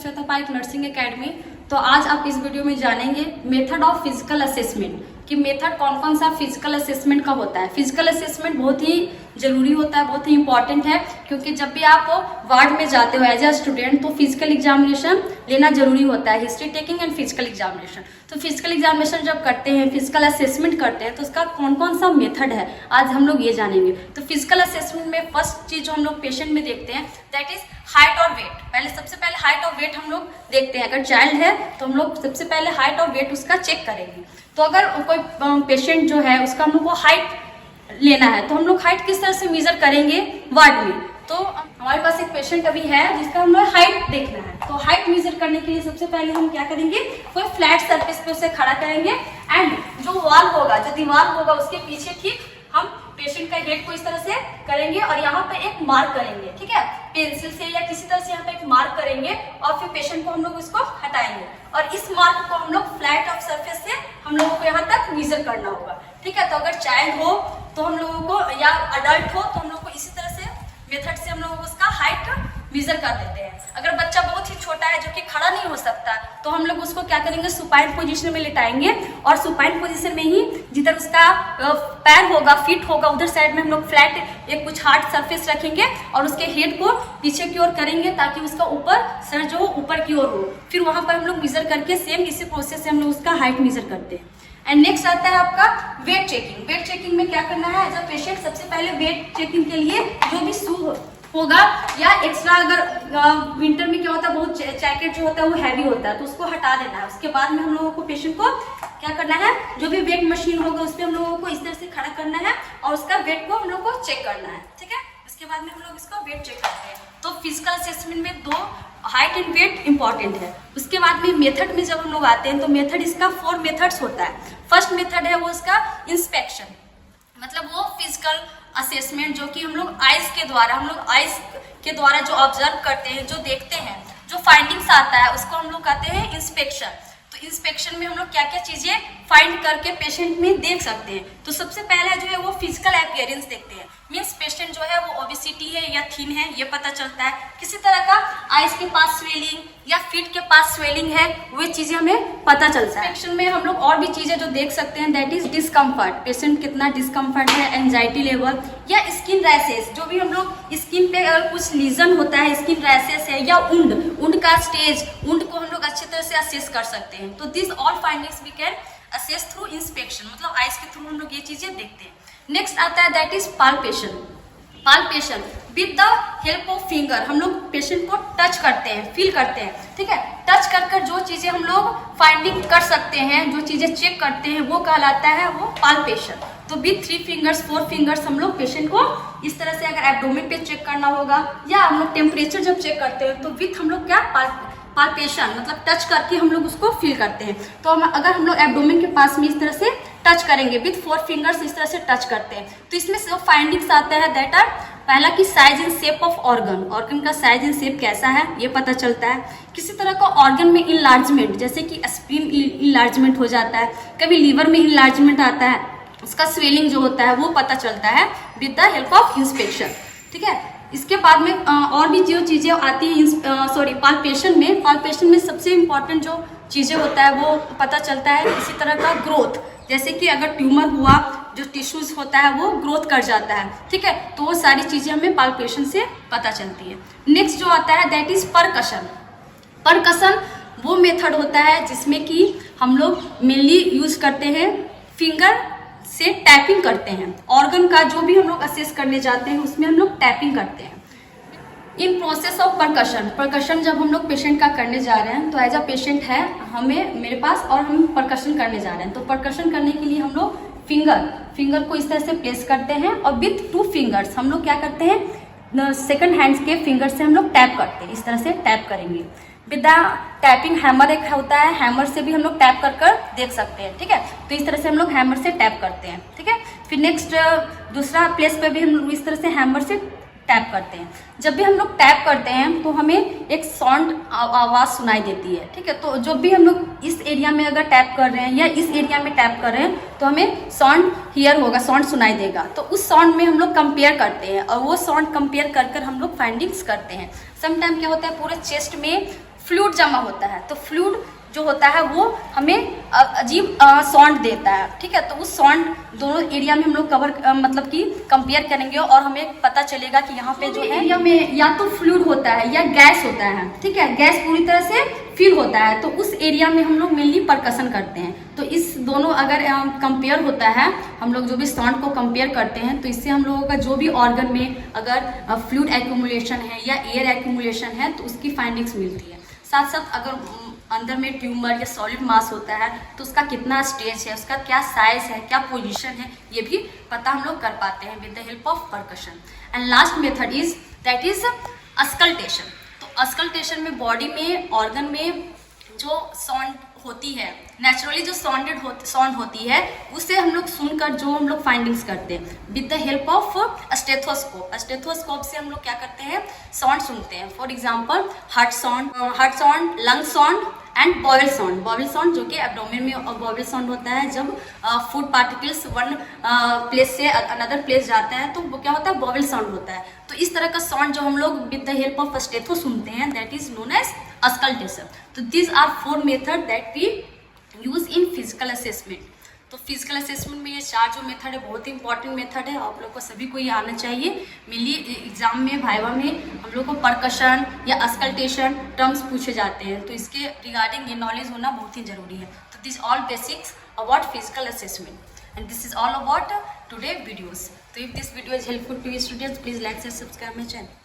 Shweta Pareek nursing academy. तो आज आप इस वीडियो में जानेंगे मेथड ऑफ फिजिकल असेसमेंट कि मेथड कौन कौन सा फिजिकल असेसमेंट का होता है। फिजिकल असेसमेंट बहुत ही जरूरी होता है, बहुत ही इंपॉर्टेंट है, क्योंकि जब भी आप वार्ड में जाते हो एज ए स्टूडेंट तो फिजिकल एग्जामिनेशन लेना जरूरी होता है, history taking and physical examination. तो फिजिकल एग्जामिनेशन जब करते हैं, फिजिकल असेसमेंट करते हैं, तो उसका कौन कौन सा मेथड है आज हम लोग ये जानेंगे। तो फिजिकल असेसमेंट में फर्स्ट चीज जो हम लोग पेशेंट में देखते हैं दैट इज हाइट और वेट। सबसे पहले हाइट और वेट हम लोग देखते हैं। अगर चाइल्ड है तो हम लोग सबसे पहले हाइट और वेट उसका चेक करेंगे। तो अगर कोई पेशेंट जो है उसका हम लोग को हाइट लेना है तो हम लोग हाइट किस तरह से मेजर करेंगे वार्ड में। तो हमारे पास एक पेशेंट अभी है जिसका हम लोग हाइट देखना है। तो हाइट मेजर करने के लिए सबसे पहले हम क्या करेंगे, कोई फ्लैट सरफेस पे उसे खड़ा करेंगे एंड जो वॉल होगा, जो दीवार होगा उसके पीछे ठीक हम पेशेंट का हेड को इस तरह से करेंगे और यहाँ पे एक मार्क करेंगे, ठीक है, पेंसिल से या किसी तरह से यहाँ पे एक मार्क करेंगे और फिर पेशेंट को हम लोग इसको हटाएंगे और इस मार्क को हम लोग फ्लैट ऑफ सरफेस से हम लोगों को यहाँ तक मेजर करना होगा, ठीक है। तो अगर चाइल्ड हो तो हम लोगों को या अडल्ट हो तो हम लोग को इसी तरह से मेथड से हम लोग उसका हाइट मेजर कर देते हैं। अगर बच्चा बहुत ही छोटा है जो कि खड़ा नहीं हो सकता तो हम लोग उसको क्या करेंगे, सुपाइन पोजीशन में लिटाएंगे और सुपाइन पोजीशन में ही जिधर उसका पैर होगा, फीट होगा, उधर साइड में हम लोग फ्लैट एक कुछ हार्ड सरफेस रखेंगे और उसके हेड को पीछे की ओर करेंगे ताकि उसका ऊपर सर जो ऊपर की ओर हो। फिर वहां पर हम लोग मेजर करके सेम इसी प्रोसेस से हम लोग उसका हाइट मेजर करते हैं। एंड नेक्स्ट आता है आपका वेट चेकिंग। वेट चेकिंग में क्या करना है, एज अ पेशेंट सबसे पहले वेट चेकिंग के लिए जो भी शू होगा या एक्स्ट्रा, अगर विंटर में क्या होता है बहुत जैकेट जो होता है वो हैवी होता है तो उसको हटा देना है। उसके बाद में हम लोगों को पेशेंट को क्या करना है, जो भी वेट मशीन होगा उस पर हम लोगों को इस तरह से खड़ा करना है और उसका वेट को हम लोग को चेक करना है, ठीक है। इसके बाद में हम लोग इसको वेट चेक करते हैं। तो फिजिकल असेसमेंट में दो हाइट एंड वेट इंपॉर्टेंट है। उसके बाद में मेथड में जब हम लोग आते हैं तो मेथड इसका 4 मेथड्स होता है। फर्स्ट मेथड है वो इसका इंस्पेक्शन, मतलब वो फिजिकल असेसमेंट जो कि हम लोग आइज के द्वारा जो ऑब्जर्व करते हैं, जो देखते हैं, जो फाइंडिंग्स आता है उसको हम लोग कहते हैं इंस्पेक्शन। तो इंस्पेक्शन में हम लोग क्या क्या चीजें फाइंड करके पेशेंट में देख सकते हैं। तो सबसे पहला जो है वो फिजिकल अपीयरेंस देखते हैं, मीन्स पेशेंट जो है वो ओबेसिटी है या थिन है ये पता चलता है। किसी तरह का आइज के पास स्वेलिंग या फीट के पास स्वेलिंग है वो चीजें हमें पता चलता है। इंस्पेक्शन में हम लोग और भी चीजें जो देख सकते हैं दैट इज डिस्कम्फर्ट, पेशेंट कितना डिस्कम्फर्ट है, एंजाइटी लेवल या स्किन रैशेस, जो भी हम लोग स्किन पे अगर कुछ लीजन होता है, स्किन रैशेस है या उंड का स्टेज, उंड को हम लोग अच्छी तरह से असेस कर सकते हैं। तो this all findings we can assess through inspection, मतलब आइज के थ्रू हम लोग ये चीजें देखते हैं। नेक्स्ट आता है that is palpation. Palpation with the help of finger हम लोग पेशेंट को टच करते हैं, फील करते हैं, ठीक है। टच कर जो चीजें हम लोग फाइंडिंग कर सकते हैं, जो चीजें चेक करते हैं वो कहलाता है वो पाल्पेशन। तो विद 3 फिंगर्स 4 फिंगर्स हम लोग पेशेंट को इस तरह से अगर एब्डोमेन पे चेक करना होगा या हम लोग टेम्परेचर जब चेक करते हैं तो विथ हम लोग क्या पाल्पेशन मतलब टच करके हम लोग उसको फील करते हैं। तो अगर हम लोग एब्डोमेन के पास में इस तरह से टच करेंगे विथ 4 फिंगर्स इस तरह से टच करते हैं तो इसमें से फाइंडिंग्स आते हैं दैट आर, पहला कि size and shape of organ का साइज एंड शेप कैसा है ये पता चलता है। किसी तरह का ऑर्गन में इनलार्जमेंट, जैसे कि स्प्लीन इनलार्जमेंट हो जाता है, कभी लीवर में इनलार्जमेंट आता है, उसका स्वेलिंग जो होता है वो पता चलता है with the help of inspection, ठीक है। इसके बाद में और भी जो चीजें आती है पाल्पेशन में सबसे इम्पोर्टेंट जो चीजें होता है वो पता चलता है किसी तरह का ग्रोथ, जैसे कि अगर ट्यूमर हुआ जो टिश्यूज होता है वो ग्रोथ कर जाता है, ठीक है। तो वो सारी चीजें हमें पाल्पेशन से पता चलती है। नेक्स्ट जो आता है दैट इज परकशन। परकशन वो मेथड होता है जिसमें कि हम लोग मेनली यूज करते हैं फिंगर से टैपिंग करते हैं। ऑर्गन का जो भी हम लोग असेस करने जाते हैं उसमें हम लोग टैपिंग करते हैं। इन प्रोसेस ऑफ परकशन जब हम लोग पेशेंट का करने जा रहे हैं तो एज अ पेशेंट है मेरे पास और हम परकशन करने जा रहे हैं तो परकशन करने के लिए हम लोग फिंगर को इस तरह से प्लेस करते हैं और विथ 2 फिंगर्स हम लोग क्या करते हैं, सेकंड हैंड्स के फिंगर से हम लोग टैप करते हैं, इस तरह से टैप करेंगे। विद द टैपिंग हैमर एक होता है, हैमर से भी हम लोग टैप कर देख सकते हैं, ठीक है। तो इस तरह से हम लोग हैमर से टैप करते हैं, ठीक है। फिर नेक्स्ट दूसरा प्लेस पे भी हम लोग इस तरह से हैमर से टैप करते हैं। जब भी हम लोग टैप करते हैं तो हमें एक साउंड आवाज सुनाई देती है, ठीक है। तो जब भी हम लोग इस एरिया में अगर टैप कर रहे हैं या इस एरिया में टैप कर रहे हैं तो हमें साउंड हियर होगा, साउंड सुनाई देगा। तो उस साउंड में हम लोग कंपेयर करते हैं और वो साउंड कंपेयर कर हम लोग फाइंडिंग्स करते हैं। समटाइम क्या होता है पूरे चेस्ट में फ्लूइड जमा होता है। तो फ्लूइड जो होता है वो हमें अजीब साउंड देता है, ठीक है। तो उस साउंड दोनों एरिया में हम लोग कवर मतलब कि कंपेयर करेंगे और हमें पता चलेगा कि यहाँ पे जो है एरिया में या तो फ्लूइड होता है या गैस होता है, ठीक है। गैस पूरी तरह से फिल होता है, तो उस एरिया में हम लोग मेनली परकशन करते हैं। तो इस दोनों अगर कंपेयर होता है, हम लोग जो भी साउंड को कंपेयर करते हैं, तो इससे हम लोगों का जो भी ऑर्गन में अगर फ्लूइड एक्यूमुलेशन है या एयर एक्यूमुलेशन है तो उसकी फाइंडिंग्स मिलती है। साथ साथ अगर अंदर में ट्यूमर या सॉलिड मास होता है तो उसका कितना स्टेज है, उसका क्या साइज है, क्या पोजीशन है, ये भी पता हम लोग कर पाते हैं with the help of percussion. And last method is that is auscultation. तो अस्कल्टेशन में बॉडी में ऑर्गन में जो साउंड होती है, नेचुरली जो साउंड होती है, उसे हम लोग सुनकर जो हम लोग फाइंडिंग्स करते हैं with the help of stethoscope. Stethoscope से हम लोग क्या करते हैं, साउंड सुनते हैं। For example heart sound, lung sound and bowel sound. Bowel sound जो कि एब्डोमेन में बॉवेल साउंड होता है, जब फूड पार्टिकल्स वन प्लेस से अनदर प्लेस जाता है तो वो क्या होता है, बॉवेल साउंड होता है। तो इस तरह का साउंड जो हम लोग with the help of stetho सुनते हैं, that is known as auscultation. तो this are 4 method that we use in physical assessment. तो फिजिकल असेसमेंट में ये 4 जो मेथड है बहुत ही इंपॉर्टेंट मेथड है, आप लोग को सभी को ये आना चाहिए। मेनली एग्जाम में वाइवा में हम लोग को परकशन या अस्कल्टेशन टर्म्स पूछे जाते हैं, तो इसके रिगार्डिंग ये नॉलेज होना बहुत ही जरूरी है। तो this all basics about physical assessment and this is all about today videos. तो if this video is helpful to you students, please like and subscribe my channel.